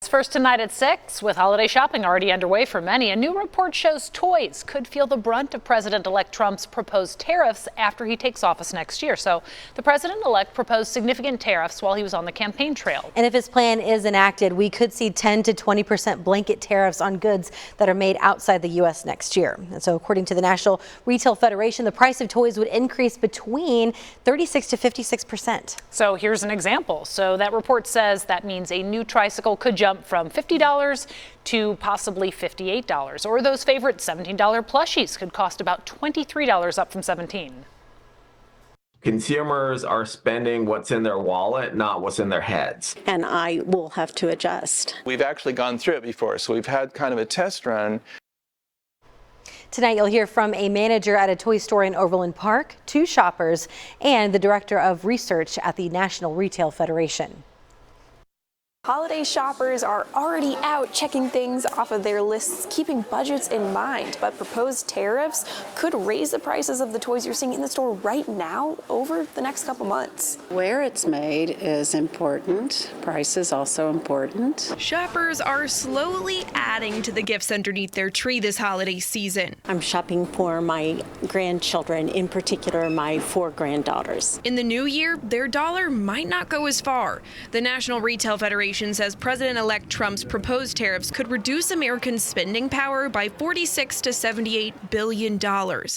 first tonight at 6. With holiday shopping already underway for many, a new report shows toys could feel the brunt of President-elect Trump's proposed tariffs after he takes office next year. So the president-elect proposed significant tariffs while he was on the campaign trail. And if his plan is enacted, we could see 10 to 20% blanket tariffs on goods that are made outside the U.S. next year. And so according to the National Retail Federation, the price of toys would increase between 36 to 56%. So here's an example. So that report says that means a new tricycle could jump from $50 to possibly $58, or those favorite $17 plushies could cost about $23, up from $17. Consumers are spending what's in their wallet, not what's in their heads. And I will have to adjust. We've actually gone through it before, so we've had kind of a test run. Tonight, you'll hear from a manager at a toy store in Overland Park, 2 shoppers, and the director of research at the National Retail Federation. Holiday shoppers are already out checking things off of their lists, keeping budgets in mind, but proposed tariffs could raise the prices of the toys you're seeing in the store right now over the next couple months. Where it's made is important. Price is also important. Shoppers are slowly adding to the gifts underneath their tree this holiday season. I'm shopping for my grandchildren, in particular my 4 granddaughters. In the new year, their dollar might not go as far. The National Retail Federation says President-elect Trump's proposed tariffs could reduce Americans' spending power by $46 to $78 billion.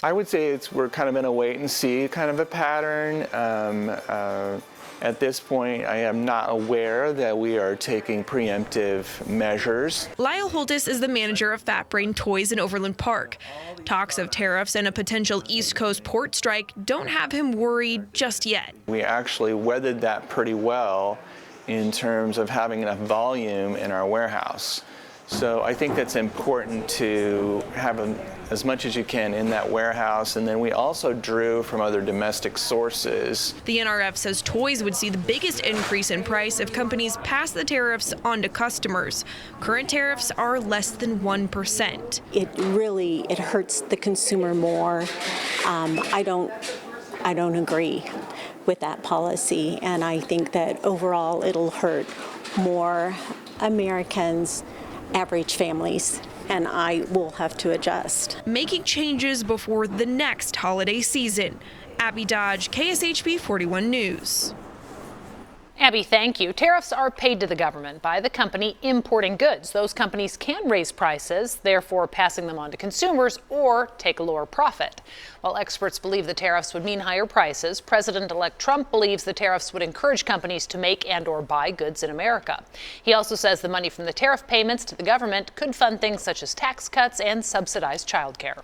I would say we're kind of in a wait and see kind of a pattern. At this point, I am not aware that we are taking preemptive measures. Lyle Holtis is the manager of Fat Brain Toys in Overland Park. Talks of tariffs and a potential East Coast port strike don't have him worried just yet. We actually weathered that pretty well in terms of having enough volume in our warehouse. So I think that's important to have as much as you can in that warehouse, and then we also drew from other domestic sources. The NRF says toys would see the biggest increase in price if companies pass the tariffs on to customers. Current tariffs are less than 1%. It hurts the consumer more. I don't agree with that policy, and I think that overall it'll hurt more Americans, average families, and I will have to adjust. Making changes before the next holiday season. Abby Dodge, KSHB 41 News. Abby, thank you. Tariffs are paid to the government by the company importing goods. Those companies can raise prices, therefore passing them on to consumers, or take a lower profit. While experts believe the tariffs would mean higher prices, President-elect Trump believes the tariffs would encourage companies to make and/or buy goods in America. He also says the money from the tariff payments to the government could fund things such as tax cuts and subsidized childcare.